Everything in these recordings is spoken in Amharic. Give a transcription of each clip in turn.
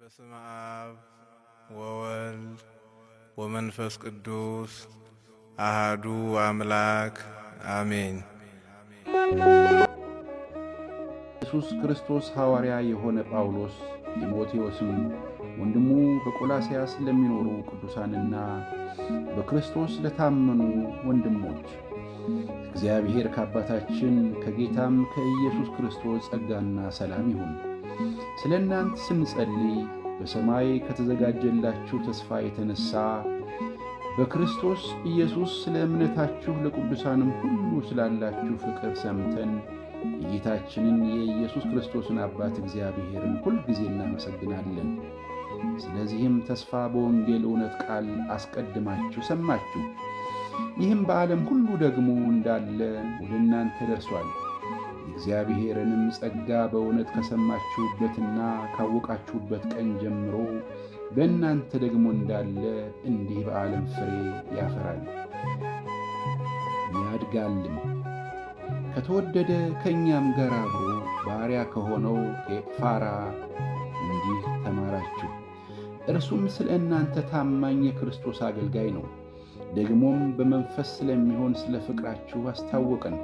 በስመ አብ ወወልድ ወመንፈስ ቅዱስ አሃዱ አምላክ አሜን። ኢየሱስ ክርስቶስ ሐዋርያ የሆነ ጳውሎስ ጢሞቴዎስም ወንድሙ በቆላስያስ ለሚኖሩ ቅዱሳንና በክርስቶስ ለታመኑ ወንድሞች እግዚአብሔር ከአባታችን ከጌታም ከኢየሱስ ክርስቶስ ጸጋና ሰላም ይሁን። ስለ እናንተ ስንጸልይ በሰማይ ከተዘጋጀላችሁ ተስፋ የተነሳ በክርስቶስ ኢየሱስ ስለ እምነታችሁ ለቅዱሳንም ሁሉ ስላላችሁ ፍቅር ሰምተን የጌታችንን የኢየሱስ ክርስቶስን አባት እግዚአብሔርን ሁልጊዜ እናመሰግናለን። ስለዚህም ተስፋ በወንጌል እውነት ቃል አስቀድማችሁ ሰማችሁ። ይህም በዓለም ሁሉ ደግሞ እንዳለ ወደ እናንተ ደርሷል። የእግዚአብሔርንም ጸጋ በእውነት ከሰማችሁበትና ካወቃችሁበት ቀን ጀምሮ በእናንተ ደግሞ እንዳለ እንዲህ በዓለም ፍሬ ያፈራል ያድጋልም። ከተወደደ ከእኛም ጋር አብሮ ባሪያ ከሆነው ከኤጳፍራ እንዲህ ተማራችሁ። እርሱም ስለ እናንተ ታማኝ የክርስቶስ አገልጋይ ነው። ደግሞም በመንፈስ ስለሚሆን ስለ ፍቅራችሁ አስታወቀን።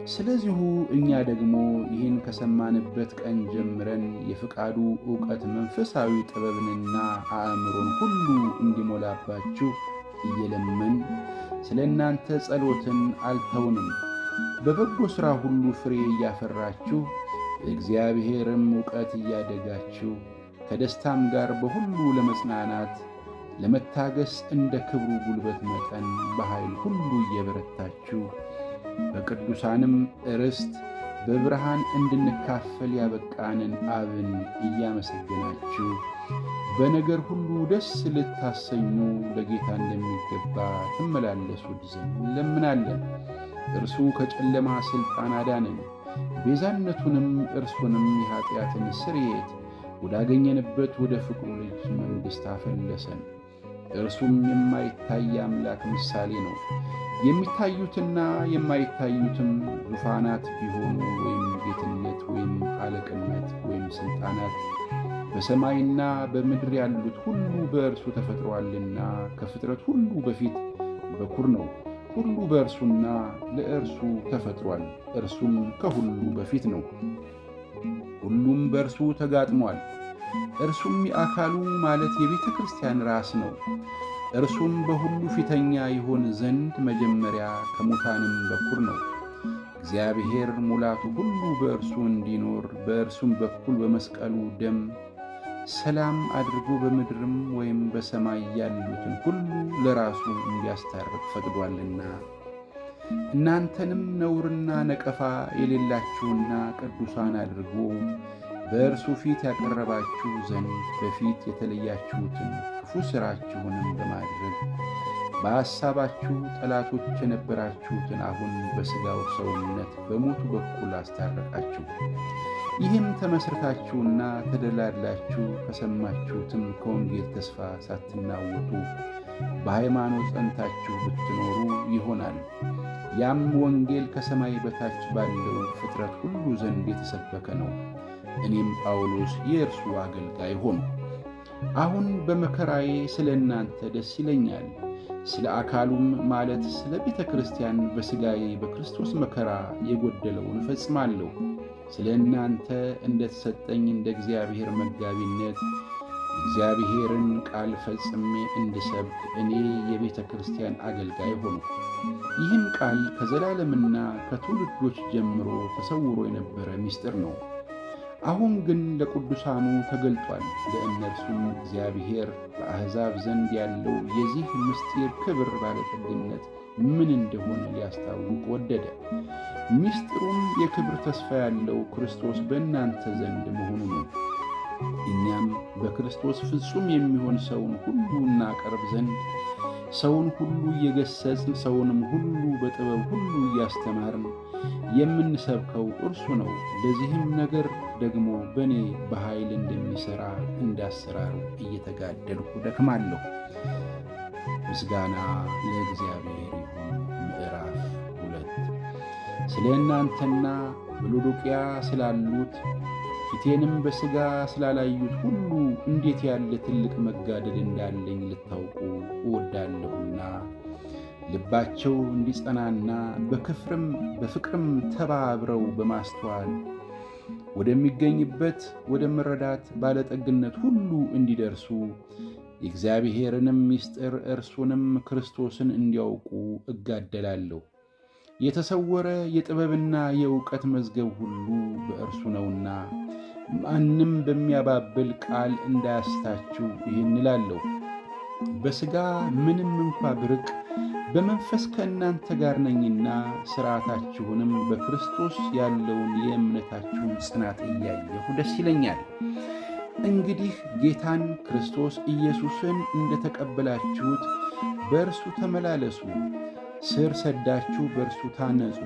ስለዚሁ እኛ ደግሞ ይህን ከሰማንበት ቀን ጀምረን የፍቃዱ ዕውቀት መንፈሳዊ ጥበብንና አእምሮን ሁሉ እንዲሞላባችሁ እየለመን ስለ እናንተ ጸሎትን አልተውንም። በበጎ ሥራ ሁሉ ፍሬ እያፈራችሁ የእግዚአብሔርም ዕውቀት እያደጋችሁ ከደስታም ጋር በሁሉ ለመጽናናት ለመታገስ እንደ ክብሩ ጉልበት መጠን በኃይል ሁሉ እየበረታችሁ በቅዱሳንም ርስት በብርሃን እንድንካፈል ያበቃንን አብን እያመሰገናችሁ በነገር ሁሉ ደስ ልታሰኙ ለጌታ እንደሚገባ ትመላለሱት ዘንድ እንለምናለን። እርሱ ከጨለማ ሥልጣን አዳነን፣ ቤዛነቱንም እርሱንም የኀጢአትን ስርየት ወዳገኘንበት ወደ ፍቅሩ ልጅ መንግሥት አፈለሰን። እርሱም የማይታይ አምላክ ምሳሌ ነው። የሚታዩትና የማይታዩትም ዙፋናት ቢሆኑ ወይም ጌትነት ወይም አለቅነት ወይም ሥልጣናት በሰማይና በምድር ያሉት ሁሉ በእርሱ ተፈጥሮአልና ከፍጥረት ሁሉ በፊት በኩር ነው። ሁሉ በእርሱና ለእርሱ ተፈጥሯል። እርሱም ከሁሉ በፊት ነው። ሁሉም በእርሱ ተጋጥሟል። እርሱም የአካሉ ማለት የቤተ ክርስቲያን ራስ ነው። እርሱም በሁሉ ፊተኛ ይሆን ዘንድ መጀመሪያ ከሙታንም በኩር ነው። እግዚአብሔር ሙላቱ ሁሉ በእርሱ እንዲኖር በእርሱም በኩል በመስቀሉ ደም ሰላም አድርጎ በምድርም ወይም በሰማይ ያሉትን ሁሉ ለራሱ እንዲያስታርቅ ፈቅዷልና እናንተንም ነውርና ነቀፋ የሌላችሁና ቅዱሳን አድርጎ በእርሱ ፊት ያቀረባችሁ ዘንድ በፊት የተለያችሁትን ክፉ ሥራችሁንም በማድረግ በሐሳባችሁ ጠላቶች የነበራችሁትን አሁን በሥጋው ሰውነት በሞቱ በኩል አስታረቃችሁ። ይህም ተመስርታችሁና ተደላድላችሁ ከሰማችሁትም ከወንጌል ተስፋ ሳትናወጡ በሃይማኖት ጸንታችሁ ብትኖሩ ይሆናል። ያም ወንጌል ከሰማይ በታች ባለው ፍጥረት ሁሉ ዘንድ የተሰበከ ነው። እኔም ጳውሎስ የእርሱ አገልጋይ ሆንሁ። አሁን በመከራዬ ስለ እናንተ ደስ ይለኛል። ስለ አካሉም ማለት ስለ ቤተ ክርስቲያን በሥጋዬ በክርስቶስ መከራ የጎደለውን እፈጽማለሁ። ስለ እናንተ እንደተሰጠኝ እንደ እግዚአብሔር መጋቢነት እግዚአብሔርን ቃል ፈጽሜ እንድሰብክ እኔ የቤተ ክርስቲያን አገልጋይ ሆንሁ። ይህም ቃል ከዘላለምና ከትውልዶች ጀምሮ ተሰውሮ የነበረ ምስጢር ነው። አሁን ግን ለቅዱሳኑ ተገልጧል። ለእነርሱም እግዚአብሔር በአሕዛብ ዘንድ ያለው የዚህ ምስጢር ክብር ባለጠግነት ምን እንደሆነ ሊያስታውቅ ወደደ። ምስጢሩም የክብር ተስፋ ያለው ክርስቶስ በእናንተ ዘንድ መሆኑ ነው። እኛም በክርስቶስ ፍጹም የሚሆን ሰውን ሁሉ እናቀርብ ዘንድ ሰውን ሁሉ እየገሰጽን ሰውንም ሁሉ በጥበብ ሁሉ እያስተማርን የምንሰብከው እርሱ ነው። ለዚህም ነገር ደግሞ በእኔ በኃይል እንደሚሠራ እንዳሰራሩ እየተጋደልሁ ደክማለሁ። ምስጋና ለእግዚአብሔር ይሁን። ምዕራፍ 2 ስለ እናንተና በሎዶቅያ ስላሉት ፊቴንም በሥጋ ስላላዩት ሁሉ እንዴት ያለ ትልቅ መጋደል እንዳለኝ ልታውቁ እወዳለሁና ልባቸው እንዲጸናና በፍቅርም ተባብረው በማስተዋል ወደሚገኝበት ወደ መረዳት ባለጠግነት ሁሉ እንዲደርሱ የእግዚአብሔርንም ምስጢር እርሱንም ክርስቶስን እንዲያውቁ እጋደላለሁ። የተሰወረ የጥበብና የእውቀት መዝገብ ሁሉ በእርሱ ነውና ማንም በሚያባብል ቃል እንዳያስታችሁ ይህን እላለሁ። በሥጋ ምንም እንኳ ብርቅ በመንፈስ ከእናንተ ጋር ነኝና ሥርዓታችሁንም በክርስቶስ ያለውን የእምነታችሁን ጽናት እያየሁ ደስ ይለኛል። እንግዲህ ጌታን ክርስቶስ ኢየሱስን እንደተቀበላችሁት በእርሱ ተመላለሱ፣ ስር ሰዳችሁ በእርሱ ታነጹ፣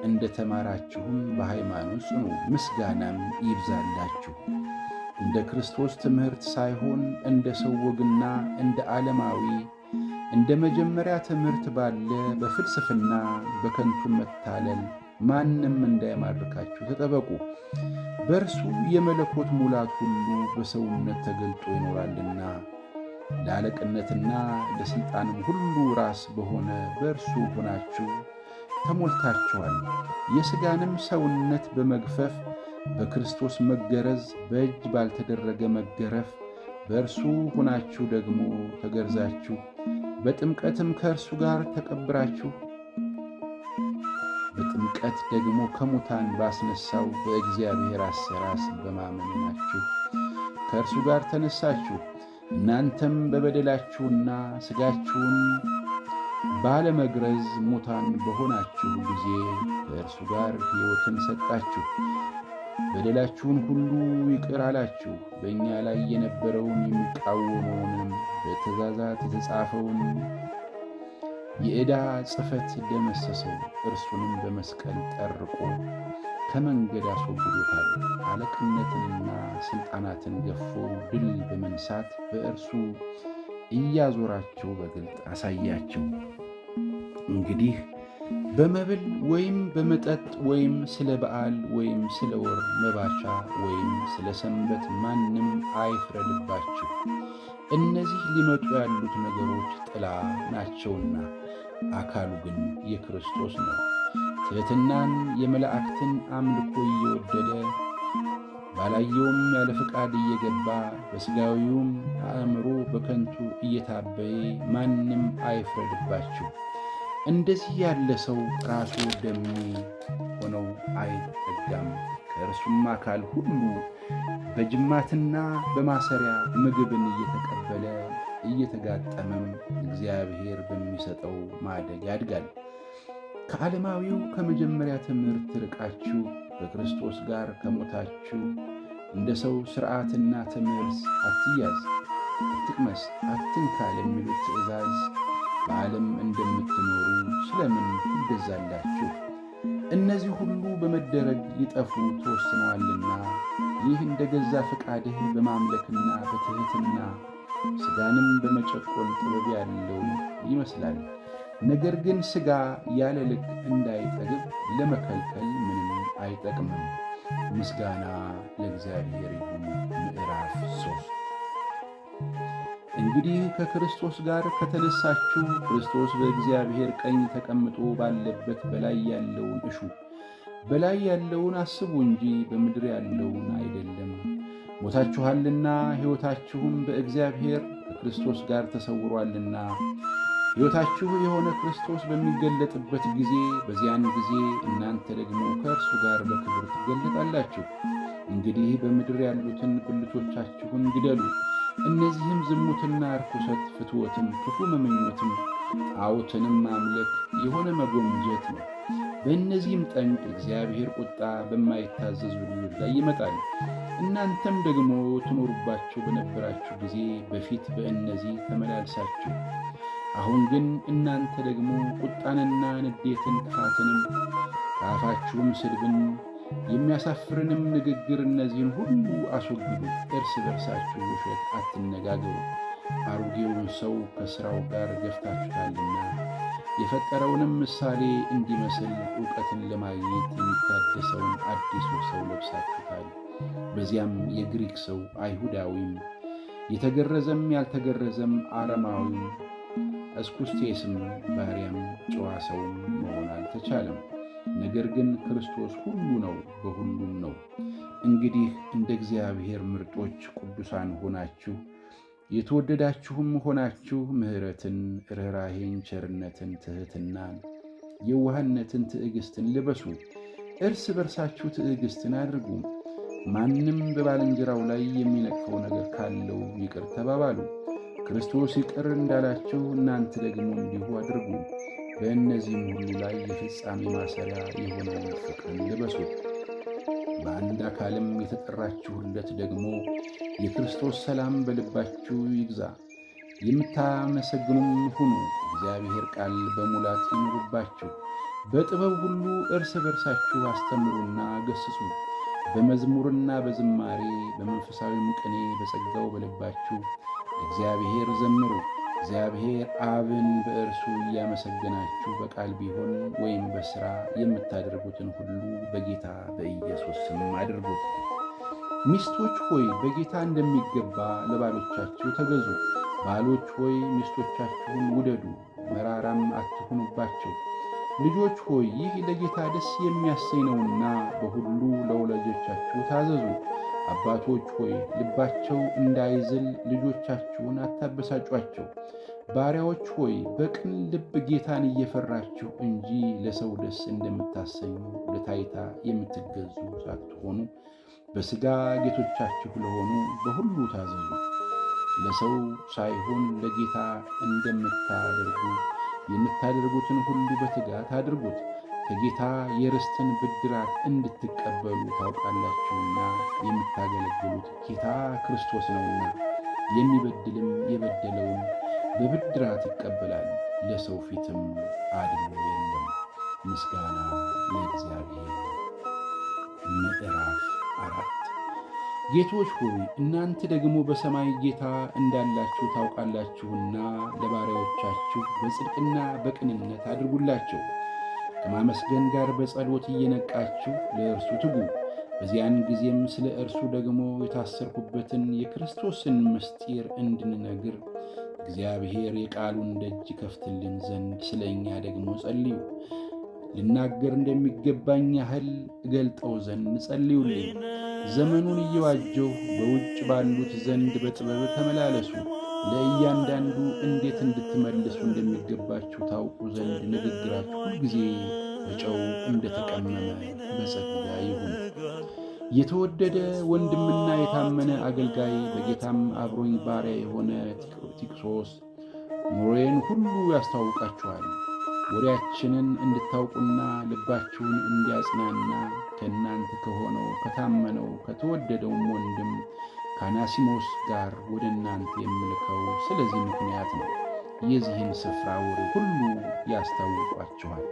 እንደ ተማራችሁም በሃይማኖት ጽኑ፣ ምስጋናም ይብዛላችሁ። እንደ ክርስቶስ ትምህርት ሳይሆን እንደ ሰው ወግና እንደ ዓለማዊ እንደ መጀመሪያ ትምህርት ባለ በፍልስፍና በከንቱ መታለል ማንም እንዳይማርካችሁ ተጠበቁ። በእርሱ የመለኮት ሙላት ሁሉ በሰውነት ተገልጦ ይኖራልና ለአለቅነትና ለሥልጣንም ሁሉ ራስ በሆነ በእርሱ ሆናችሁ ተሞልታችኋል። የሥጋንም ሰውነት በመግፈፍ በክርስቶስ መገረዝ በእጅ ባልተደረገ መገረፍ በእርሱ ሆናችሁ ደግሞ ተገርዛችሁ በጥምቀትም ከእርሱ ጋር ተቀብራችሁ በጥምቀት ደግሞ ከሙታን ባስነሳው በእግዚአብሔር አሰራር በማመን ናችሁ ከእርሱ ጋር ተነሳችሁ። እናንተም በበደላችሁና ሥጋችሁን ባለመግረዝ ሙታን በሆናችሁ ጊዜ ከእርሱ ጋር ሕይወትን ሰጣችሁ። በደላችሁን ሁሉ ይቅር አላችሁ። በእኛ ላይ የነበረውን የሚቃወመውንም በትእዛዛት የተጻፈውን የዕዳ ጽሕፈት ደመሰሰው። እርሱንም በመስቀል ጠርቆ ከመንገድ አስወግዶታል። አለቅነትንና ሥልጣናትን ገፎ ድል በመንሳት በእርሱ እያዞራቸው በግልጥ አሳያቸው። እንግዲህ በመብል ወይም በመጠጥ ወይም ስለ በዓል ወይም ስለ ወር መባቻ ወይም ስለ ሰንበት ማንም አይፍረድባችሁ። እነዚህ ሊመጡ ያሉት ነገሮች ጥላ ናቸውና አካሉ ግን የክርስቶስ ነው። ትሕትናን የመላእክትን አምልኮ እየወደደ ባላየውም ያለ ፈቃድ እየገባ በሥጋዊውም አእምሮ በከንቱ እየታበየ ማንም አይፍረድባችሁ። እንደዚህ ያለ ሰው ራሱ ደሜ ሆነው አይጠጋም። ከእርሱም አካል ሁሉ በጅማትና በማሰሪያ ምግብን እየተቀበለ እየተጋጠመም እግዚአብሔር በሚሰጠው ማደግ ያድጋል። ከዓለማዊው ከመጀመሪያ ትምህርት ርቃችሁ በክርስቶስ ጋር ከሞታችሁ እንደ ሰው ሥርዓትና ትምህርት አትያዝ፣ አትቅመስ፣ አትንካ ለሚሉት ትእዛዝ በዓለም እንደምትኖሩ ስለምን ትገዛላችሁ? እነዚህ ሁሉ በመደረግ ሊጠፉ ተወስነዋልና ይህ እንደ ገዛ ፈቃድህ በማምለክና በትሕትና ሥጋንም በመጨቆን ጥበብ ያለው ይመስላል። ነገር ግን ሥጋ ያለ ልክ እንዳይጠግብ ለመከልከል ምንም አይጠቅምም። ምስጋና ለእግዚአብሔር ይሁን። ምዕራፍ 3 እንግዲህ ከክርስቶስ ጋር ከተነሳችሁ ክርስቶስ በእግዚአብሔር ቀኝ ተቀምጦ ባለበት በላይ ያለውን እሹ። በላይ ያለውን አስቡ እንጂ በምድር ያለውን አይደለም። ሞታችኋልና ሕይወታችሁም በእግዚአብሔር ከክርስቶስ ጋር ተሰውሯልና ሕይወታችሁ የሆነ ክርስቶስ በሚገለጥበት ጊዜ በዚያን ጊዜ እናንተ ደግሞ ከእርሱ ጋር በክብር ትገለጣላችሁ። እንግዲህ በምድር ያሉትን ብልቶቻችሁን ግደሉ። እነዚህም ዝሙትና ርኩሰት፣ ፍትወትም፣ ክፉ መመኞትም፣ ጣዖትንም ማምለክ የሆነ መጎምጀት ነው። በእነዚህም ጠንቅ እግዚአብሔር ቁጣ በማይታዘዙ ልጆች ላይ ይመጣል። እናንተም ደግሞ ትኖሩባችሁ በነበራችሁ ጊዜ በፊት በእነዚህ ተመላልሳችሁ፣ አሁን ግን እናንተ ደግሞ ቁጣንና ንዴትን፣ ክፋትንም፣ ከአፋችሁም ስድብን፣ የሚያሳፍርንም ንግግር እነዚህን ሁሉ አስወግዱ። እርስ በርሳችሁ ውሸት አትነጋገሩ፣ አሮጌውን ሰው ከሥራው ጋር ገፍታችሁታልና የፈጠረውንም ምሳሌ እንዲመስል ዕውቀትን ለማግኘት የሚታደሰውን አዲሱ ሰው ለብሳችሁታል። በዚያም የግሪክ ሰው አይሁዳዊም፣ የተገረዘም ያልተገረዘም አረማዊም፣ እስኩስቴስም ባሪያም ጨዋ ሰውም መሆን አልተቻለም። ነገር ግን ክርስቶስ ሁሉ ነው፣ በሁሉም ነው። እንግዲህ እንደ እግዚአብሔር ምርጦች ቅዱሳን ሆናችሁ የተወደዳችሁም ሆናችሁ ምሕረትን፣ ርኅራኄን፣ ቸርነትን፣ ትሕትናን፣ የዋህነትን፣ ትዕግሥትን ልበሱ። እርስ በርሳችሁ ትዕግሥትን አድርጉ። ማንም በባልንጀራው ላይ የሚነቅፈው ነገር ካለው ይቅር ተባባሉ። ክርስቶስ ይቅር እንዳላችሁ እናንተ ደግሞ እንዲሁ አድርጉ። በእነዚህም ሁሉ ላይ የፍጻሜ ማሰሪያ የሆነውን ፍቅርን ልበሱት። በአንድ አካልም የተጠራችሁለት ደግሞ የክርስቶስ ሰላም በልባችሁ ይግዛ። የምታመሰግኑም ሁኑ። እግዚአብሔር ቃል በሙላት ይኑርባችሁ። በጥበብ ሁሉ እርስ በርሳችሁ አስተምሩና ገስጹ። በመዝሙርና በዝማሬ በመንፈሳዊም ቅኔ በጸጋው በልባችሁ እግዚአብሔር ዘምሩ። እግዚአብሔር አብን በእርሱ እያመሰገናችሁ በቃል ቢሆን ወይም በሥራ የምታደርጉትን ሁሉ በጌታ በኢየሱስ ስም አድርጉት። ሚስቶች ሆይ በጌታ እንደሚገባ ለባሎቻችሁ ተገዙ። ባሎች ሆይ ሚስቶቻችሁን ውደዱ፣ መራራም አትሁኑባቸው። ልጆች ሆይ ይህ ለጌታ ደስ የሚያሰኝ ነውና በሁሉ ለወላጆቻችሁ ታዘዙ። አባቶች ሆይ ልባቸው እንዳይዝል ልጆቻችሁን አታበሳጯቸው። ባሪያዎች ሆይ በቅን ልብ ጌታን እየፈራችሁ እንጂ ለሰው ደስ እንደምታሰኙ ለታይታ የምትገዙ ሳትሆኑ በሥጋ ጌቶቻችሁ ለሆኑ በሁሉ ታዘዙ። ለሰው ሳይሆን ለጌታ እንደምታደርጉ የምታደርጉትን ሁሉ በትጋት አድርጉት፣ ከጌታ የርስትን ብድራት እንድትቀበሉ ታውቃላችሁና። የምታገለግሉት ጌታ ክርስቶስ ነውና፣ የሚበድልም የበደለውን በብድራት ይቀበላል፣ ለሰው ፊትም አድሎ የለም። ምስጋና ለእግዚአብሔር። ምዕራፍ 4 ጌቶች ሆይ እናንተ ደግሞ በሰማይ ጌታ እንዳላችሁ ታውቃላችሁና ለባሪያዎቻችሁ በጽድቅና በቅንነት አድርጉላቸው። ከማመስገን ጋር በጸሎት እየነቃችሁ ለእርሱ ትጉ። በዚያን ጊዜም ስለ እርሱ ደግሞ የታሰርኩበትን የክርስቶስን ምስጢር እንድንነግር እግዚአብሔር የቃሉን ደጅ ከፍትልን ዘንድ ስለ እኛ ደግሞ ጸልዩ። ልናገር እንደሚገባኝ ያህል እገልጠው ዘንድ ጸልዩልኝ። ዘመኑን እየዋጀሁ በውጭ ባሉት ዘንድ በጥበብ ተመላለሱ። ለእያንዳንዱ እንዴት እንድትመልሱ እንደሚገባችሁ ታውቁ ዘንድ ንግግራችሁ ሁልጊዜ በጨው እንደተቀመመ በጸጋ ይሁን። የተወደደ ወንድምና የታመነ አገልጋይ በጌታም አብሮኝ ባሪያ የሆነ ቲክሶስ ኑሮዬን ሁሉ ያስታውቃችኋል። ወሬያችንን እንድታውቁና ልባችሁን እንዲያጽናና ከእናንተ ከሆነው ከታመነው ከተወደደውም ወንድም ከአናሲሞስ ጋር ወደ እናንተ የምልከው ስለዚህ ምክንያት ነው። የዚህን ስፍራ ወሬ ሁሉ ያስታውቋችኋል።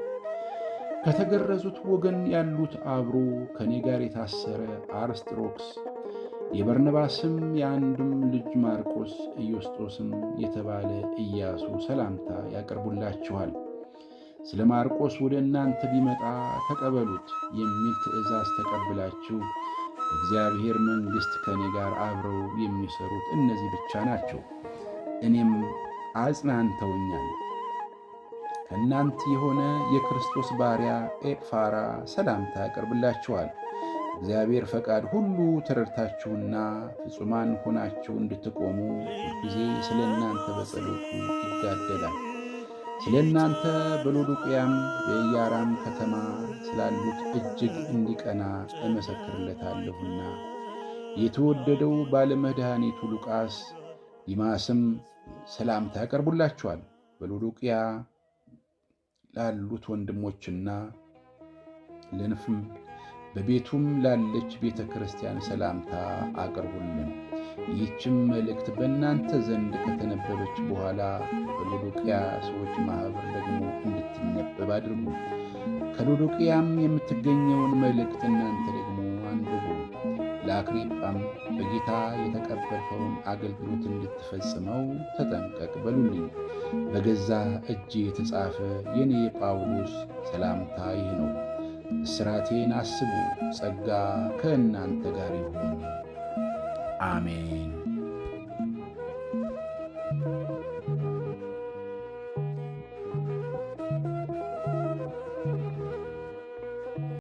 ከተገረዙት ወገን ያሉት አብሮ ከእኔ ጋር የታሰረ አርስጥሮክስ፣ የበርነባስም የአንዱም ልጅ ማርቆስ፣ ኢዮስጦስም የተባለ ኢያሱ ሰላምታ ያቀርቡላችኋል። ስለ ማርቆስ ወደ እናንተ ቢመጣ ተቀበሉት የሚል ትእዛዝ ተቀብላችሁ እግዚአብሔር መንግሥት ከእኔ ጋር አብረው የሚሰሩት እነዚህ ብቻ ናቸው። እኔም አጽናንተውኛል። ከእናንተ የሆነ የክርስቶስ ባሪያ ኤጳፍራ ሰላምታ ያቀርብላችኋል። እግዚአብሔር ፈቃድ ሁሉ ተረድታችሁና ፍጹማን ሆናችሁ እንድትቆሙ ሁልጊዜ ስለ እናንተ በጸሎቱ ይጋደላል። ስለ እናንተ በሎዶቅያም በኢያራም ከተማ ስላሉት እጅግ እንዲቀና እመሰክርለታለሁና። የተወደደው ባለመድኃኒቱ ሉቃስ ዲማስም ሰላምታ ያቀርቡላችኋል። በሎዶቅያ ላሉት ወንድሞችና ለንፍም በቤቱም ላለች ቤተ ክርስቲያን ሰላምታ አቅርቡልን። ይህችም መልእክት በእናንተ ዘንድ ከተነበበች በኋላ በሎዶቅያ ሰዎች ማኅበር ደግሞ እንድትነበብ አድርጉ። ከሎዶቅያም የምትገኘውን መልእክት እናንተ ደግሞ አንብቡ። ለአክሪጳም በጌታ የተቀበልከውን አገልግሎት እንድትፈጽመው ተጠንቀቅ በሉልኝ። በገዛ እጄ የተጻፈ የኔ ጳውሎስ ሰላምታ ይህ ነው። እስራቴን አስቡ። ጸጋ ከእናንተ ጋር ይሁን። አሜን።